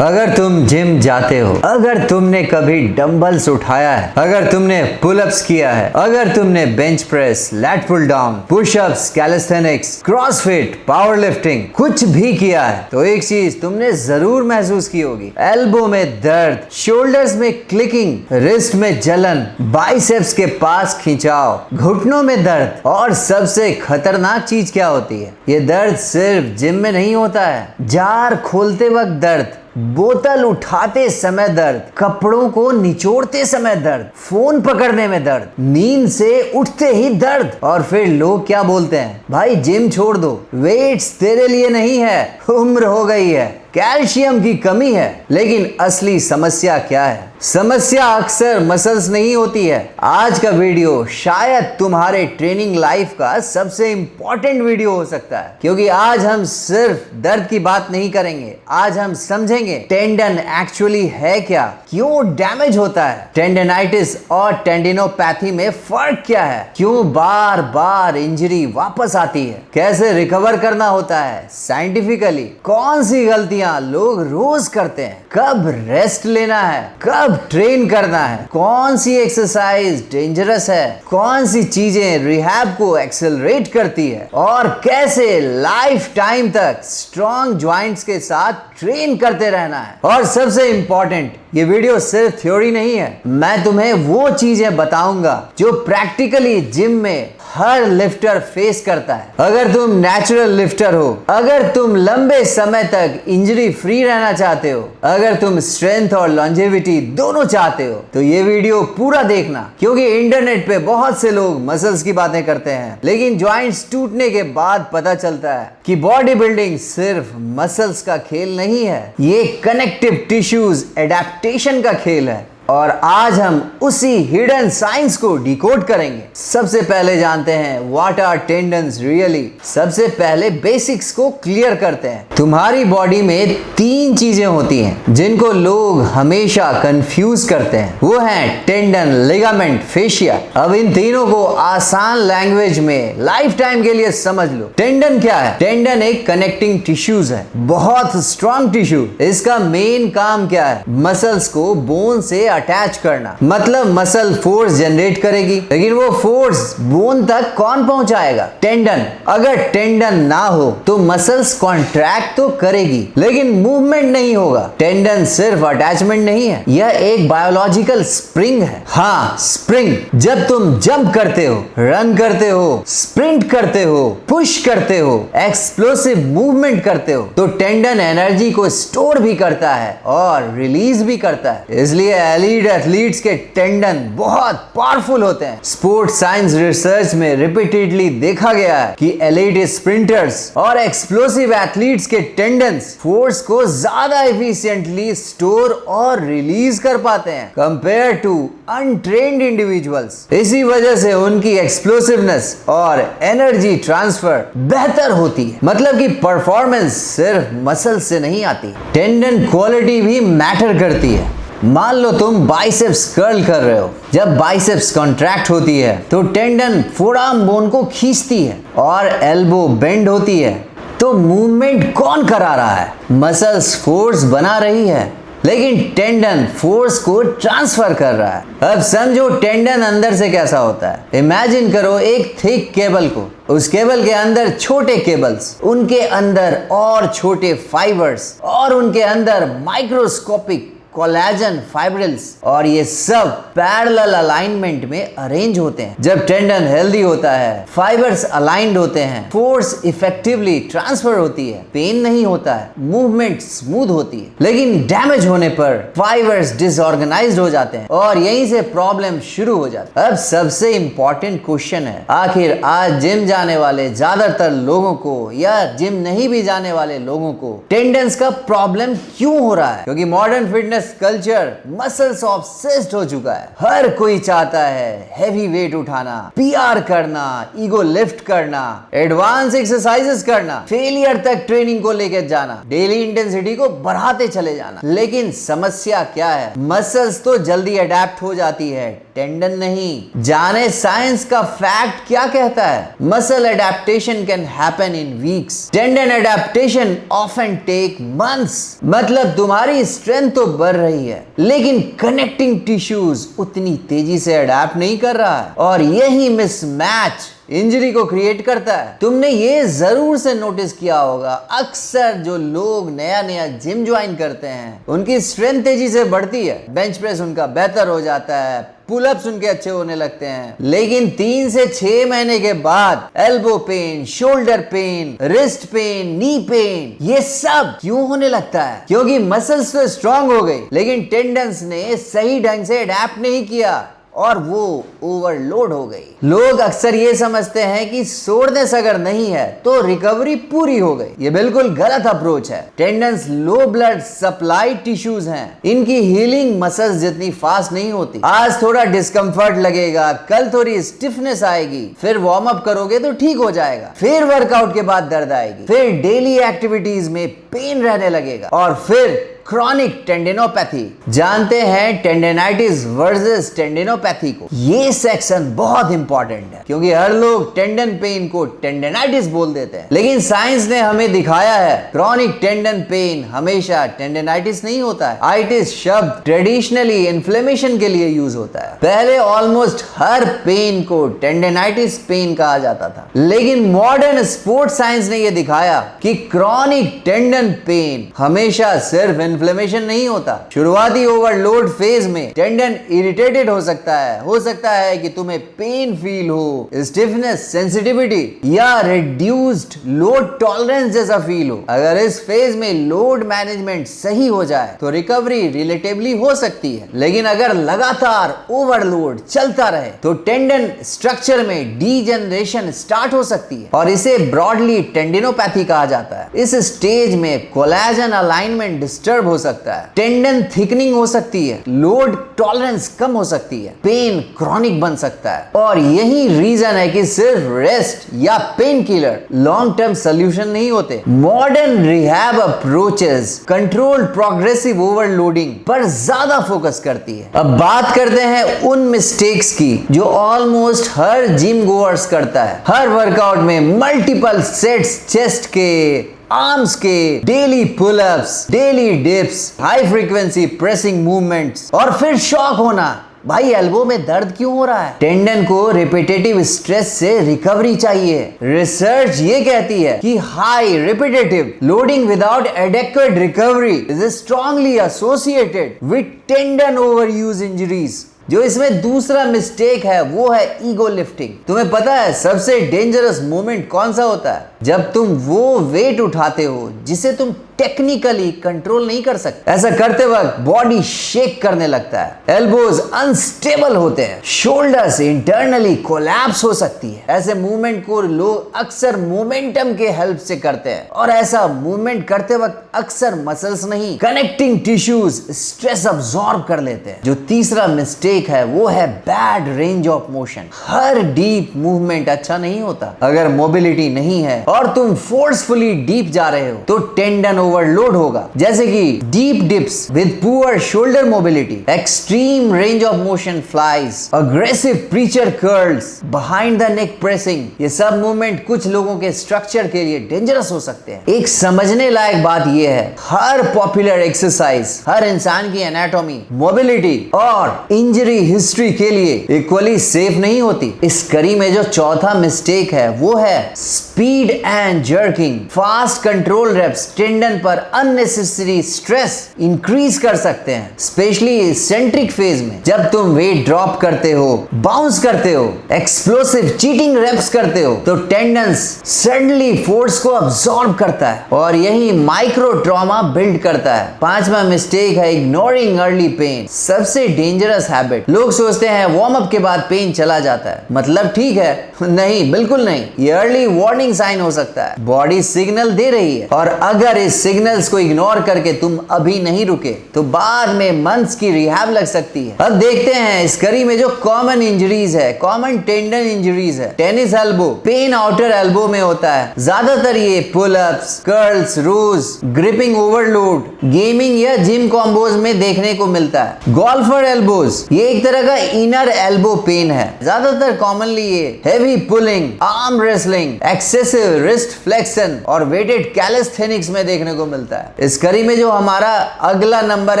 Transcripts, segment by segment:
अगर तुम जिम जाते हो, अगर तुमने कभी डंबल्स उठाया है, अगर तुमने पुलअप्स किया है, अगर तुमने bench press, lat pull down, pushups, calisthenics, CrossFit, power lifting कुछ भी किया है, तो एक चीज तुमने जरूर महसूस की होगी। एल्बो में दर्द, शोल्डर्स में क्लिकिंग, रिस्ट में जलन, बाइसेप्स के पास खिंचाव, घुटनों में दर्द। और सबसे खतरनाक चीज क्या होती है? ये दर्द सिर्फ जिम में नहीं होता है। जार खोलते वक्त दर्द, बोतल उठाते समय दर्द, कपड़ों को निचोड़ते समय दर्द, फोन पकड़ने में दर्द, नींद से उठते ही दर्द। और फिर लोग क्या बोलते हैं? भाई जिम छोड़ दो, वेट्स तेरे लिए नहीं है, उम्र हो गई है, कैल्शियम की कमी है। लेकिन असली समस्या क्या है? समस्या अक्सर मसल्स नहीं होती है। आज का वीडियो शायद तुम्हारे ट्रेनिंग लाइफ का सबसे इंपॉर्टेंट वीडियो हो सकता है, क्योंकि आज हम सिर्फ दर्द की बात नहीं करेंगे। आज हम समझेंगे टेंडन एक्चुअली है क्या, क्यों डैमेज होता है, टेंडनाइटिस और टेंडिनोपैथी में फर्क क्या है, क्यों बार बार इंजरी वापस आती है, कैसे रिकवर करना होता है साइंटिफिकली, कौन सी गलतियां लोग रोज करते हैं, कब रेस्ट लेना है, कब ट्रेन करना है, कौन सी एक्सरसाइज डेंजरस है, कौन सी चीजें रिहैब को एक्सेलरेट करती है, और कैसे लाइफ टाइम तक स्ट्रॉन्ग जॉइंट्स के साथ ट्रेन करते रहना है। और सबसे इंपॉर्टेंट, ये वीडियो सिर्फ थ्योरी नहीं है। मैं तुम्हें वो चीजें बताऊंगा जो प्रैक्टिकली जिम में हर लिफ्टर फेस करता है। अगर तुम नेचुरल लिफ्टर हो, अगर तुम लंबे समय तक इंजरी फ्री रहना चाहते हो, अगर तुम स्ट्रेंथ और लॉन्जेविटी दोनों चाहते हो, तो ये वीडियो पूरा देखना। क्योंकि इंटरनेट पे बहुत से लोग मसल्स की बातें करते हैं, लेकिन जॉइंट्स टूटने के बाद पता चलता है कि बॉडी बिल्डिंग सिर्फ मसल्स का खेल नहीं है, ये कनेक्टिव टिश्यूज एडेप्टेशन का खेल है। और आज हम उसी हिडन साइंस को डिकोड करेंगे। सबसे पहले जानते हैं व्हाट आर टेंडन्स रियली। सबसे पहले बेसिक्स को क्लियर करते हैं। तुम्हारी बॉडी में 3 चीजें होती हैं जिनको लोग हमेशा कंफ्यूज करते हैं। वो हैं टेंडन, लिगामेंट, फेशिया। अब इन तीनों को आसान लैंग्वेज में लाइफ टाइम के लिए समझ लो। टेंडन क्या है? टेंडन एक कनेक्टिंग टिश्यूज है, बहुत स्ट्रॉन्ग टिश्यू। इसका मेन काम क्या है? मसल्स को बोन से अटैच करना। मतलब मसल फोर्स जनरेट करेगी, लेकिन वो फोर्स बोन तक कौन पहुंचाएगा? टेंडन। अगर टेंडन ना हो तो मसल्स कॉन्ट्रैक्ट तो करेगी, लेकिन मूवमेंट नहीं होगा। टेंडन सिर्फ अटैचमेंट नहीं है, यह एक बायोलॉजिकल स्प्रिंग है। हाँ, स्प्रिंग। जब तुम जंप करते हो, रन करते हो, स्प्रिंट करते हो, पुश करते हो, एक्सप्लोसिव मूवमेंट करते हो, तो टेंडन एनर्जी को स्टोर भी करता है और रिलीज भी करता है। इसलिए एलीट एथलीट्स के टेंडन बहुत पावरफुल होते हैं। स्पोर्ट्स साइंस रिसर्च में रिपीटेडली देखा गया है कि एलीट स्प्रिंटर्स और एक्सप्लोसिव एथलीट्स के टेंडन्स फोर्स को ज्यादा एफिशिएंटली स्टोर और रिलीज कर पाते हैं कंपेयर टू अनट्रेन्ड इंडिविजुअल्स। इसी वजह से उनकी एक्सप्लोसिवनेस और एनर्जी ट्रांसफर बेहतर होती है। मतलब कि परफॉर्मेंस सिर्फ मसल से नहीं आती, टेंडन क्वालिटी भी मैटर करती है। मान लो तुम बाइसेप्स कर्ल कर रहे हो। जब बाइसेप्स कॉन्ट्रैक्ट होती है तो टेंडन फोरआर्म बोन को खींचती है और एल्बो बेंड होती है। तो मूवमेंट कौन करा रहा है? मसल्स फोर्स बना रही है, लेकिन टेंडन फोर्स को ट्रांसफर कर रहा है। अब समझो टेंडन अंदर से कैसा होता है। इमेजिन करो एक थिक केबल को, उस केबल के अंदर छोटे केबल्स, उनके अंदर और छोटे फाइबर्स, और उनके अंदर माइक्रोस्कोपिक कोलेजन फाइब्रिल्स, और ये सब पैरेलल अलाइनमेंट में अरेंज होते हैं। जब टेंडन हेल्दी होता है, फाइबर्स अलाइंड होते हैं, फोर्स इफेक्टिवली ट्रांसफर होती है, पेन नहीं होता है, मूवमेंट स्मूथ होती है। लेकिन डैमेज होने पर फाइबर्स डिसऑर्गेनाइज्ड हो जाते हैं और यहीं से प्रॉब्लम शुरू हो जाती है। अब सबसे इंपॉर्टेंट क्वेश्चन है, आखिर आज जिम जाने वाले ज्यादातर लोगों को या जिम नहीं भी जाने वाले लोगों को टेंडन्स का प्रॉब्लम क्यों हो रहा है? क्योंकि modern fitness culture muscles obsessed हो चुका है। हर कोई चाहता है हैवी वेट उठाना, पीआर करना, ईगो लिफ्ट करना, एडवांस एक्सरसाइजेस करना, फेलियर तक ट्रेनिंग को लेकर जाना, डेली इंटेंसिटी को बढ़ाते चले जाना। लेकिन समस्या क्या है? मसल्स तो जल्दी अडेप्ट हो जाती है, टेंडन नहीं। जाने साइंस का फैक्ट क्या कहता है। Muscle adaptation can happen in weeks, tendon adaptation often take months. मतलब तुम्हारी स्ट्रेंथ तो बढ़ रही है लेकिन कनेक्टिंग टिश्यूज उतनी तेजी से अडेप्ट नहीं कर रहा है, और यही मिसमैच इंजरी को क्रिएट करता है। तुमने ये जरूर से नोटिस किया होगा, अक्सर जो लोग नया नया जिम ज्वाइन करते हैं उनकी स्ट्रेंथ तेजी से बढ़ती है, बेंच प्रेस उनका बेहतर हो जाता है, पुलअप्स उनके अच्छे होने लगते हैं, लेकिन 3 से 6 महीने के बाद elbow pain, shoulder pain, wrist pain, knee pain, ये सब क्यों होने लगता है? क्योंकि मसल्स तो स्ट्रांग हो गई लेकिन टेंडन्स ने सही ढंग से अडेप्ट नहीं किया और वो ओवरलोड हो गई। लोग अक्सर ये समझते हैं कि सोरनेस अगर नहीं है तो रिकवरी पूरी हो गई। ये बिल्कुल गलत अप्रोच है। Tendons low blood supply tissues हैं, इनकी हीलिंग मसल्स जितनी फास्ट नहीं होती। आज थोड़ा डिस्कंफर्ट लगेगा, कल थोड़ी स्टिफनेस आएगी, फिर वार्म अप करोगे तो ठीक हो जाएगा, फिर वर्कआउट के बाद दर्द आएगी, फिर डेली एक्टिविटीज में पेन रहने लगेगा, और फिर क्रॉनिक टेंडिनोपैथी। जानते हैं टेंडेनाइटिस वर्सेस टेंडिनोपैथी को? ये सेक्शन बहुत इंपॉर्टेंट है क्योंकि हर लोग टेंडन पेन को टेंडेनाइटिस बोल देते हैं, लेकिन साइंस ने हमें दिखाया है क्रॉनिक टेंडन पेन हमेशा टेंडेनाइटिस नहीं होता है। आइटिस शब्द ट्रेडिशनली इन्फ्लेमेशन के लिए यूज होता है। पहले ऑलमोस्ट हर पेन को टेंडेनाइटिस पेन कहा जाता था, लेकिन मॉडर्न स्पोर्ट्स साइंस ने यह दिखाया कि क्रॉनिक टेंडन पेन हमेशा सिर्फ इन्फ्लेमेशन नहीं होता। शुरुआती ओवरलोड फेज में टेंडन इरिटेटेड हो सकता है कि तुम्हें पेन फील हो, स्टिफनेस, सेंसिटिविटी या रिड्यूस्ड लोड टॉलरेंस जैसा फील हो। अगर इस फेज में लोड मैनेजमेंट सही हो जाए तो रिकवरी रिलेटिवली हो सकती है, लेकिन अगर लगातार ओवरलोड चलता रहे तो टेंडन स्ट्रक्चर में डीजनरेशन स्टार्ट हो सकती है और इसे ब्रॉडली टेंडिनोपैथी कहा जाता है। इस स्टेज में कोलेजन अलाइनमेंट डिस्टर्ब हो सकता है, टेंडन थिकनिंग हो सकती है, लोड टॉलरेंस कम हो सकती है, पेन क्रॉनिक बन सकता है, और यही रीजन है कि सिर्फ रेस्ट या pain killer long term solution नहीं होते। Modern rehab approaches controlled progressive overloading पर ज्यादा फोकस करती है। अब बात करते हैं उन मिस्टेक्स की जो ऑलमोस्ट हर जिम गोअर्स करता है। हर वर्कआउट में मल्टीपल सेट्स चेस्ट के, आर्म्स के, daily pullups, daily dips, high frequency pressing movements, और फिर शॉक होना, भाई एल्बो में दर्द क्यों हो रहा है? टेंडन को रिपीटेटिव स्ट्रेस से रिकवरी चाहिए। रिसर्च ये कहती है कि high repetitive loading without adequate recovery is strongly associated with tendon overuse injuries. जो इसमें दूसरा मिस्टेक है वो है ईगो लिफ्टिंग। तुम्हें पता है सबसे डेंजरस मोमेंट कौन सा होता है? जब तुम वो वेट उठाते हो जिसे तुम टेक्निकली कंट्रोल नहीं कर सकते। ऐसा करते वक्त बॉडी शेक करने लगता है, एल्बोज अनस्टेबल होते हैं, शोल्डर्स इंटरनली कोलैप्स हो सकती है। ऐसे मूवमेंट को लोग अक्सर मोमेंटम के हेल्प से करते हैं, और ऐसा मूवमेंट करते वक्त अक्सर मसल्स नहीं कनेक्टिंग टिश्यूज स्ट्रेस अब्सॉर्ब कर लेते हैं। जो तीसरा मिस्टेक है वो है bad range of motion. Her deep movement अच्छा नहीं होता। अगर मोबिलिटी नहीं है और तुम फोर्सफुली डीप जा रहे हो तो टेंडन ओवरलोड होगा, जैसे कि deep dips with poor shoulder mobility, extreme range of motion flies, aggressive preacher curls, behind the neck pressing. ये सब मूवमेंट कुछ लोगों के स्ट्रक्चर के लिए डेंजरस हो सकते हैं। एक समझने लायक बात यह है, हर पॉपुलर एक्सरसाइज हर इंसान की एनाटॉमी, मोबिलिटी और इंजरी हिस्ट्री के लिए इक्वली सेफ नहीं होती। इस कड़ी में जो चौथा मिस्टेक है वो है speed and jerking. Fast control reps tendon पर अननेसेसरी स्ट्रेस इंक्रीज कर सकते हैं, स्पेशली सेंट्रिक फेज में। जब तुम वेट ड्रॉप करते हो, बाउंस करते हो, एक्सप्लोसिव चीटिंग रेप्स करते हो तो टेंडन्स सडनली फोर्स को अब्सॉर्ब करता है और यही माइक्रो ट्रॉमा बिल्ड करता है। पांचवा मिस्टेक है इग्नोरिंग अर्ली पेन। सबसे डेंजरस हैबिट। लोग सोचते हैं वार्म अप के बाद पेन चला जाता है, मतलब ठीक है। नहीं, बिल्कुल नहीं। ये अर्ली वार्निंग साइन हो सकता है, बॉडी सिग्नल दे रही है, और अगर इस सिग्नल्स को इग्नोर करके तुम अभी नहीं रुके तो बाद में मंथ्स की रिहैब लग सकती है। अब देखते हैं इस कड़ी में जो कॉमन इंजरीज है, कॉमन टेंडन इंजरीज है। Tennis elbow pain outer elbow में होता है, ज्यादातर ये pull ups, curls, rows, gripping overload, gaming या जिम कॉम्बोज में देखने को मिलता है। गोल्फर एल्बोज ये एक तरह का इनर एल्बो पेन है, ज्यादातर कॉमनली ये heavy pulling, arm wrestling, excessive wrist flexion और वेटेड कैलिस्थेनिक्स में देखने को मिलता है। इस कड़ी में जो हमारा अगला नंबर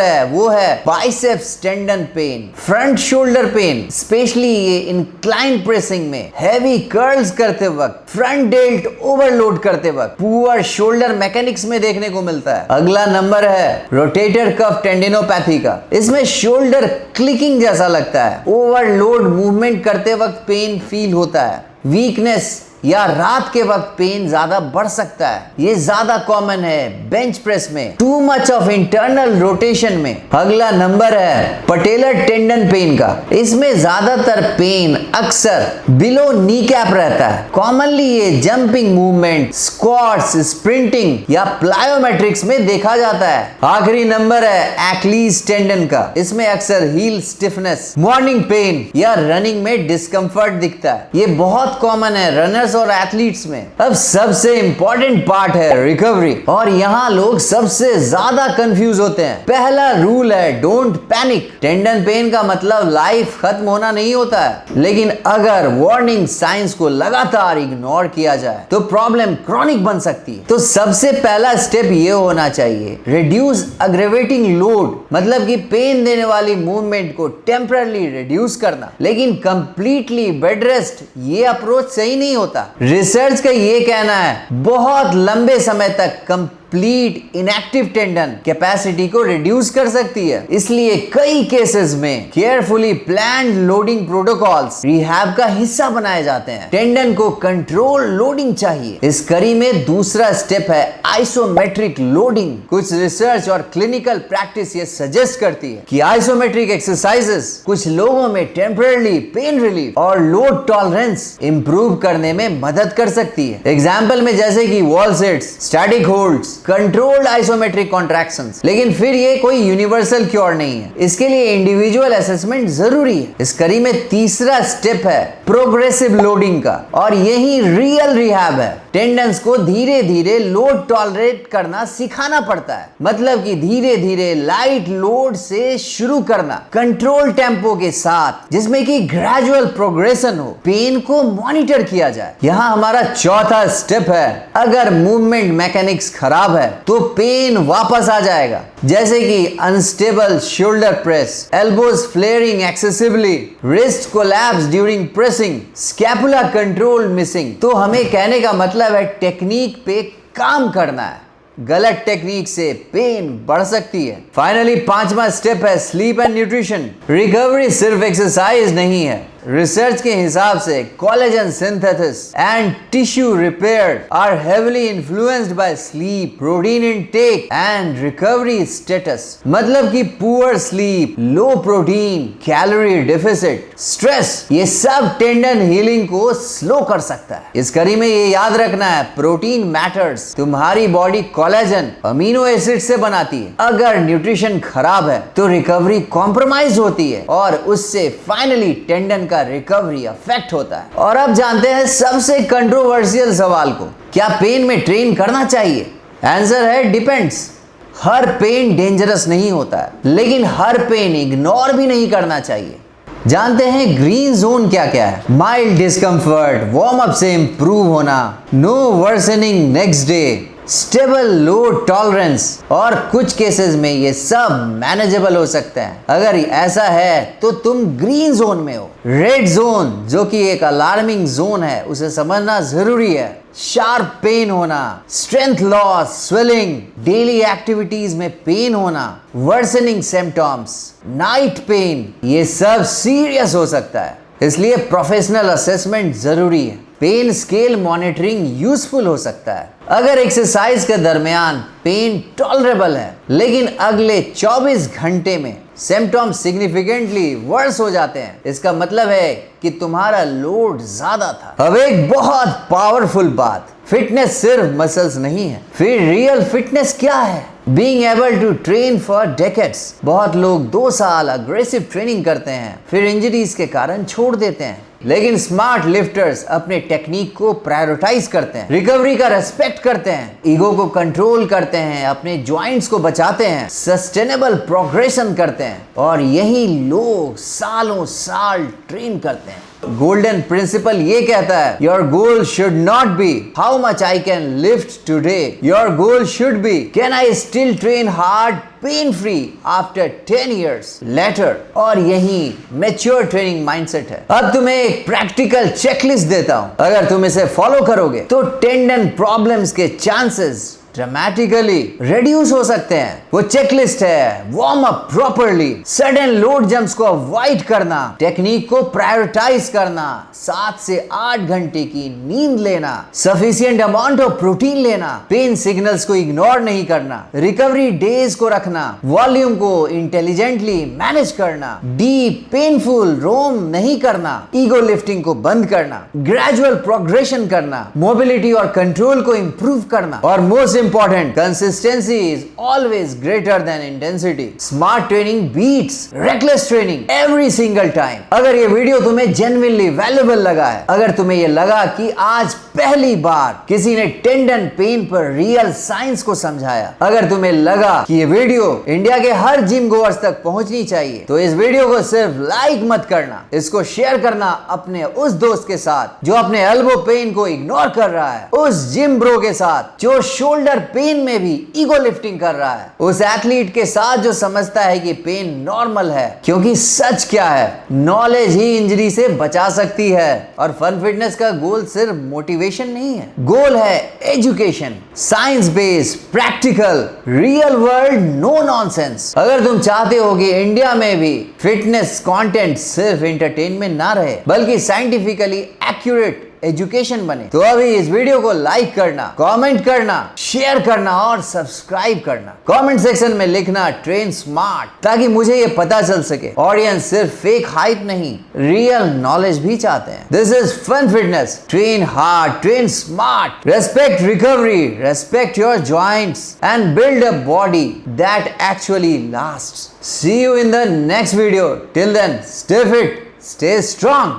है वो है biceps tendon pain, front shoulder pain, specially ये इंक्लाइन प्रेसिंग में, हैवी कर्ल्स करते वक्त, फ्रंट डेल्ट ओवरलोड करते वक्त, पुअर शोल्डर मैकेनिक्स में देखने को मिलता है। अगला नंबर है रोटेटर कफ टेंडिनोपैथी का। इसमें शोल्डर क्लिकिंग जैसा लगता है, ओवरलोड मूवमेंट करते वक्त पेन फील होता है, वीकनेस या रात के वक्त पेन ज्यादा बढ़ सकता है। ये ज्यादा कॉमन है बेंच प्रेस में, too much of internal rotation में। अगला नंबर है पटेलर टेंडन पेन का। इसमें ज्यादातर पेन अक्सर बिलो नी कैप रहता है, कॉमनली ये जंपिंग मूवमेंट, स्क्वाट्स, स्प्रिंटिंग या प्लायोमेट्रिक्स में देखा जाता है। आखिरी नंबर है एक्लीज टेंडन का। इसमें अक्सर हील स्टिफनेस, मॉर्निंग पेन या रनिंग में डिस्कंफर्ट दिखता है। ये बहुत कॉमन है रनर्स और एथलीट्स में। अब सबसे इंपॉर्टेंट पार्ट है रिकवरी, और यहाँ लोग सबसे ज्यादा कंफ्यूज होते हैं। पहला रूल है डोंट पैनिक। टेंडन पेन का मतलब लाइफ खत्म होना नहीं होता है, लेकिन अगर वार्निंग साइंस को लगातार इग्नोर किया जाए तो प्रॉब्लम क्रॉनिक बन सकती है। तो सबसे पहला स्टेप ये होना चाहिए रिड्यूस अग्रेवेटिंग लोड, मतलब कि पेन देने वाली मूवमेंट को टेम्पररी रिड्यूस करना, लेकिन कंप्लीटली बेड रेस्ट ये अप्रोच सही नहीं होता। रिसर्च का ये कहना है बहुत लंबे समय तक कंप्लीट इनएक्टिव टेंडन कैपेसिटी को रिड्यूस कर सकती है। इसलिए कई केसेस में carefully planned loading protocols rehab का हिस्सा बनाए जाते हैं। टेंडन को कंट्रोल लोडिंग चाहिए। इस कड़ी में दूसरा स्टेप है आइसोमेट्रिक लोडिंग। कुछ रिसर्च और क्लिनिकल प्रैक्टिस ये सजेस्ट करती है कि आइसोमेट्रिक एक्सरसाइजेस कुछ लोगों में टेम्पररी पेन रिलीफ और लोड टॉलरेंस इंप्रूव करने में मदद कर सकती है। एग्जाम्पल में जैसे कि wall sits, static holds, controlled isometric contractions. लेकिन फिर ये कोई यूनिवर्सल क्योर नहीं है, इसके लिए इंडिविजुअल असेसमेंट जरूरी है। इस कड़ी में तीसरा स्टेप है प्रोग्रेसिव लोडिंग का, और यही रियल रिहैब है। टेंडन्स को धीरे धीरे लोड टॉलरेट करना सिखाना पड़ता है, मतलब कि धीरे धीरे लाइट लोड से शुरू करना, कंट्रोल टेम्पो के साथ, जिसमें कि ग्रेजुअल प्रोग्रेशन हो, पेन को मॉनिटर किया जाए। यहाँ हमारा चौथा स्टेप है अगर मूवमेंट मैकेनिक्स खराब है तो पेन वापस आ जाएगा, जैसे कि unstable shoulder press, elbows flaring excessively, wrist collapse during pressing, scapula control missing. तो हमें कहने का मतलब है टेक्निक पे काम करना है, गलत टेक्निक से पेन बढ़ सकती है। फाइनली पांचवा स्टेप है स्लीप एंड न्यूट्रिशन। रिकवरी सिर्फ एक्सरसाइज नहीं है। रिसर्च के हिसाब से collagen synthesis and tissue repair are heavily influenced by sleep, protein intake and recovery status. मतलब कि poor sleep, low protein, calorie deficit, stress, ये सब टेंडन हीलिंग को स्लो कर सकता है। इस कड़ी में ये याद रखना है प्रोटीन मैटर्स। तुम्हारी बॉडी कोलेजन अमीनो एसिड से बनाती है। अगर न्यूट्रिशन खराब है तो रिकवरी कॉम्प्रोमाइज होती है और उससे फाइनली टेंडन रिकवरी अफेक्ट होता है। और अब जानते हैं सबसे कंट्रोवर्शियल सवाल को, क्या पेन में ट्रेन करना चाहिए? आंसर है डिपेंड्स। हर पेन डेंजरस नहीं होता है, लेकिन हर पेन इग्नोर भी नहीं करना चाहिए। जानते हैं ग्रीन जोन क्या क्या है? माइल्ड डिस्कंफर्ट, वार्म अप से इंप्रूव होना, no worsening next day, stable low tolerance, और कुछ केसेस में ये सब मैनेजेबल हो सकते हैं। अगर ऐसा है तो तुम ग्रीन जोन में हो। रेड जोन जो कि एक अलार्मिंग जोन है, उसे समझना जरूरी है। शार्प पेन होना, strength loss, swelling, daily activities में पेन होना, वर्सनिंग सिम्टम्स, नाइट पेन, ये सब सीरियस हो सकता है। इसलिए प्रोफेशनल असेसमेंट जरूरी है। पेन स्केल मॉनिटरिंग यूजफुल हो सकता है। अगर एक्सरसाइज के दरमियान पेन टॉलरेबल है, लेकिन अगले 24 घंटे में सिम्टम्स सिग्निफिकेंटली वर्स हो जाते हैं, इसका मतलब है कि तुम्हारा लोड ज्यादा था। अब एक बहुत पावरफुल बात, फिटनेस सिर्फ मसल्स नहीं है। फिर रियल फिटनेस क्या है? Being able to train for decades। बहुत लोग 2 साल अग्रेसिव ट्रेनिंग करते हैं, फिर इंजरीज के कारण छोड़ देते हैं। लेकिन स्मार्ट लिफ्टर्स अपने टेक्निक को प्रायोरिटाइज करते हैं, रिकवरी का रेस्पेक्ट करते हैं, ईगो को कंट्रोल करते हैं, अपने जॉइंट्स को बचाते हैं, सस्टेनेबल प्रोग्रेशन करते हैं, और यही लोग सालों साल ट्रेन करते हैं। गोल्डन प्रिंसिपल ये कहता है, your goal should not be how much I can lift today, your goal should be can I still train hard pain free after 10 years later. और यही मैच्योर ट्रेनिंग माइंडसेट है। अब तुम्हें एक प्रैक्टिकल चेकलिस्ट देता हूं, अगर तुम इसे फॉलो करोगे तो टेंडन प्रॉब्लम्स के चांसेस ड्रामेटिकली रिड्यूस हो सकते हैं। वो चेकलिस्ट है, warm up properly, sudden load jumps को अवॉइड करना, टेक्निक को प्रायोरिटाइज करना, 7 से 8 घंटे की नींद लेना, सफिशिएंट अमाउंट ऑफ प्रोटीन लेना, पेन सिग्नल्स को इग्नोर नहीं करना, रिकवरी डेज को रखना, वॉल्यूम को इंटेलिजेंटली मैनेज करना, डीप पेनफुल रोम नहीं करना, ईगो लिफ्टिंग को बंद करना, ग्रेजुअल प्रोग्रेशन करना, मोबिलिटी और कंट्रोल को इंप्रूव करना, और most important, consistency is always greater than intensity। Smart training beats reckless training every single time। अगर ये वीडियो तुम्हें genuinely valuable लगा है, अगर तुम्हें ये लगा कि आज पहली बार किसी ने टेंडन पेन पर रियल साइंस को समझाया, अगर तुम्हें लगा कि ये वीडियो इंडिया के हर जिम गोअर्स तक पहुंचनी चाहिए, तो इस वीडियो को सिर्फ लाइक मत करना, इसको शेयर करना अपने उस दोस्त के साथ जो अपने एल्बो पेन को इग्नोर कर रहा है, उस जिम ब्रो के साथ जो शोल्डर पेन में भी ईगो लिफ्टिंग कर रहा है, उस एथलीट के साथ जो समझता है कि पेन नॉर्मल है। क्योंकि सच क्या है, नॉलेज ही इंजरी से बचा सकती है। और फन फिटनेस का गोल सिर्फ मोटिवेशन नहीं है, गोल है education, science based, practical, real world, no nonsense. अगर तुम चाहते हो कि इंडिया में भी फिटनेस कंटेंट सिर्फ एंटरटेनमेंट ना रहे बल्कि साइंटिफिकली एक्यूरेट एजुकेशन बने, तो अभी इस वीडियो को लाइक करना, कमेंट करना, शेयर करना और सब्सक्राइब करना। कमेंट सेक्शन में लिखना ट्रेन स्मार्ट, ताकि मुझे ये पता चल सके ऑडियंस सिर्फ फेक हाइप नहीं, रियल नॉलेज भी चाहते हैं। This is fun fitness, train hard, train smart, respect recovery, respect your joints and build a body that actually lasts. See you in the next video. Till then, stay fit, stay strong.